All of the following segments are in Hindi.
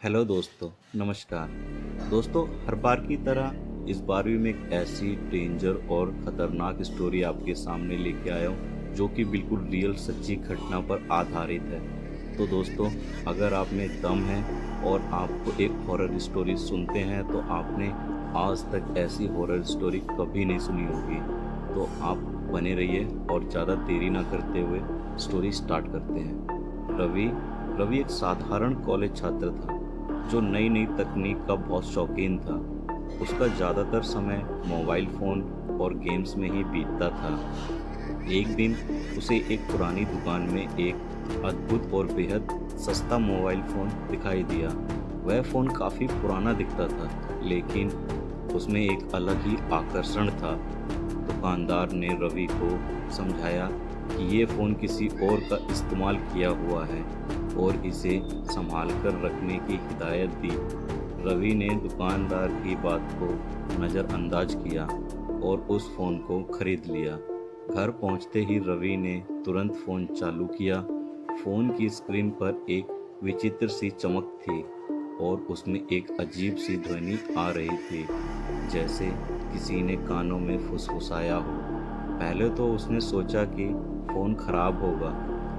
हेलो दोस्तों, नमस्कार। दोस्तों, हर बार की तरह इस बार भी मैं एक ऐसी डेंजर और ख़तरनाक स्टोरी आपके सामने लेके आया हूँ जो कि बिल्कुल रियल सच्ची घटना पर आधारित है। तो दोस्तों, अगर आप में दम है और आपको एक हॉरर स्टोरी सुनते हैं तो आपने आज तक ऐसी हॉरर स्टोरी कभी नहीं सुनी होगी। तो आप बने रहिए और ज़्यादा देरी ना करते हुए स्टोरी स्टार्ट करते हैं। रवि रवि एक साधारण कॉलेज छात्र था जो नई नई तकनीक का बहुत शौकीन था। उसका ज़्यादातर समय मोबाइल फ़ोन और गेम्स में ही बीतता था। एक दिन उसे एक पुरानी दुकान में एक अद्भुत और बेहद सस्ता मोबाइल फ़ोन दिखाई दिया। वह फ़ोन काफ़ी पुराना दिखता था, लेकिन उसमें एक अलग ही आकर्षण था। दुकानदार ने रवि को समझाया कि ये फ़ोन किसी और का इस्तेमाल किया हुआ है और इसे संभाल कर रखने की हिदायत दी। रवि ने दुकानदार की बात को नज़रअंदाज किया और उस फ़ोन को खरीद लिया। घर पहुंचते ही रवि ने तुरंत फ़ोन चालू किया। फ़ोन की स्क्रीन पर एक विचित्र सी चमक थी और उसमें एक अजीब सी ध्वनि आ रही थी, जैसे किसी ने कानों में फुसफुसाया हो। पहले तो उसने सोचा कि फ़ोन खराब होगा,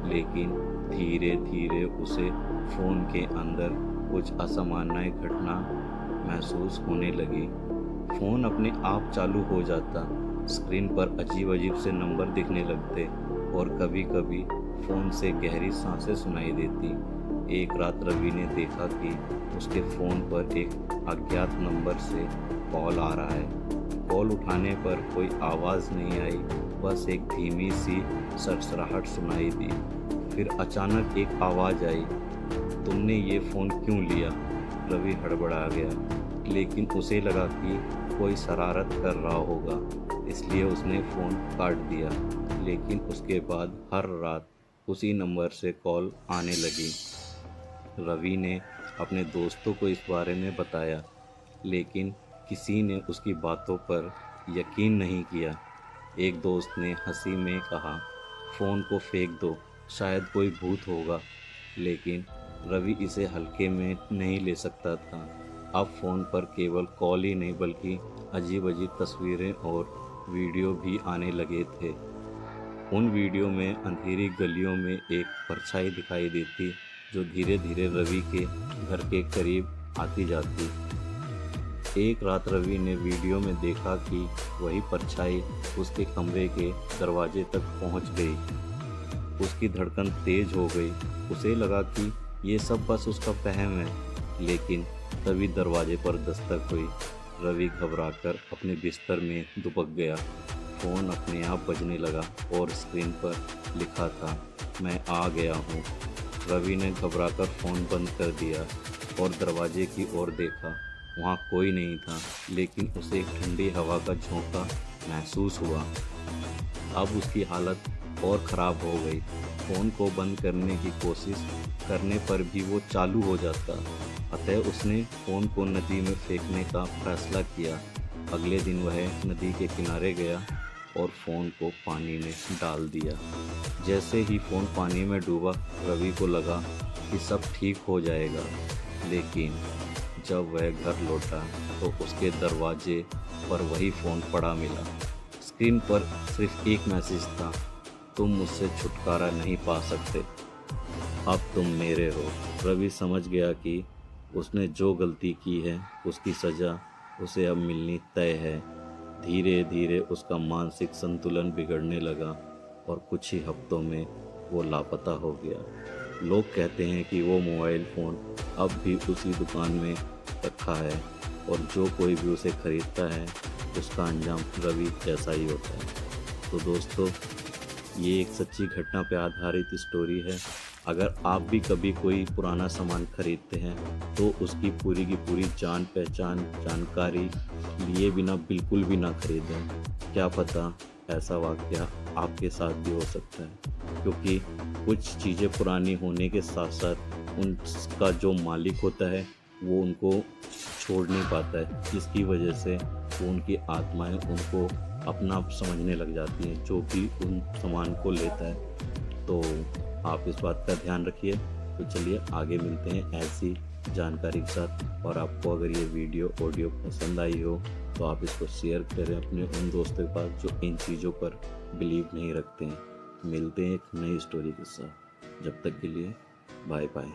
लेकिन धीरे धीरे उसे फ़ोन के अंदर कुछ असामान्य घटना महसूस होने लगी। फ़ोन अपने आप चालू हो जाता, स्क्रीन पर अजीब अजीब से नंबर दिखने लगते और कभी कभी फ़ोन से गहरी सांसें सुनाई देती। एक रात रवि ने देखा कि उसके फ़ोन पर एक अज्ञात नंबर से कॉल आ रहा है। कॉल उठाने पर कोई आवाज़ नहीं आई, बस एक धीमी सी सरसराहट सुनाई दी। फिर अचानक एक आवाज़ आई, तुमने ये फ़ोन क्यों लिया? रवि हड़बड़ा गया, लेकिन उसे लगा कि कोई शरारत कर रहा होगा, इसलिए उसने फ़ोन काट दिया। लेकिन उसके बाद हर रात उसी नंबर से कॉल आने लगी। रवि ने अपने दोस्तों को इस बारे में बताया, लेकिन किसी ने उसकी बातों पर यकीन नहीं किया। एक दोस्त ने हंसी में कहा, फ़ोन को फेंक दो, शायद कोई भूत होगा। लेकिन रवि इसे हल्के में नहीं ले सकता था। अब फ़ोन पर केवल कॉल ही नहीं बल्कि अजीब अजीब तस्वीरें और वीडियो भी आने लगे थे। उन वीडियो में अंधेरी गलियों में एक परछाई दिखाई देती जो धीरे धीरे रवि के घर के करीब आती जाती। एक रात रवि ने वीडियो में देखा कि वही परछाई उसके कमरे के दरवाजे तक पहुंच गई। उसकी धड़कन तेज हो गई। उसे लगा कि ये सब बस उसका वहम है, लेकिन तभी दरवाजे पर दस्तक हुई। रवि घबराकर अपने बिस्तर में दुबक गया। फ़ोन अपने आप बजने लगा और स्क्रीन पर लिखा था, मैं आ गया हूँ। रवि ने घबराकर फ़ोन बंद कर दिया और दरवाजे की ओर देखा। वहाँ कोई नहीं था, लेकिन उसे एक ठंडी हवा का झोंका महसूस हुआ। अब उसकी हालत और ख़राब हो गई। फ़ोन को बंद करने की कोशिश करने पर भी वो चालू हो जाता। अतः उसने फ़ोन को नदी में फेंकने का फैसला किया। अगले दिन वह नदी के किनारे गया और फ़ोन को पानी में डाल दिया। जैसे ही फ़ोन पानी में डूबा, रवि को लगा कि सब ठीक हो जाएगा। लेकिन जब वह घर लौटा तो उसके दरवाजे पर वही फ़ोन पड़ा मिला। स्क्रीन पर सिर्फ एक मैसेज था, तुम मुझसे छुटकारा नहीं पा सकते, अब तुम मेरे हो। रवि समझ गया कि उसने जो गलती की है उसकी सज़ा उसे अब मिलनी तय है। धीरे धीरे उसका मानसिक संतुलन बिगड़ने लगा और कुछ ही हफ्तों में वो लापता हो गया। लोग कहते हैं कि वो मोबाइल फ़ोन अब भी उसी दुकान में रखा है और जो कोई भी उसे खरीदता है उसका अंजाम रवि जैसा ही होता है। तो दोस्तों, ये एक सच्ची घटना पर आधारित स्टोरी है। अगर आप भी कभी कोई पुराना सामान खरीदते हैं तो उसकी पूरी की पूरी जान पहचान जानकारी लिए बिना बिल्कुल भी ना खरीदें। क्या पता ऐसा वाक़या आपके साथ भी हो सकता है, क्योंकि कुछ चीज़ें पुरानी होने के साथ साथ उनका जो मालिक होता है वो उनको छोड़ नहीं पाता है, जिसकी वजह से वो उनकी आत्माएं उनको अपना समझने लग जाती हैं, जो भी उन सामान को लेता है। तो आप इस बात का ध्यान रखिए। तो चलिए आगे मिलते हैं ऐसी जानकारी के साथ। और आपको अगर ये वीडियो ऑडियो पसंद आई हो तो आप इसको शेयर करें अपने उन दोस्तों के पास जो इन चीज़ों पर बिलीव नहीं रखते हैं। मिलते हैं एक नई स्टोरी के साथ, जब तक के लिए बाय बाय।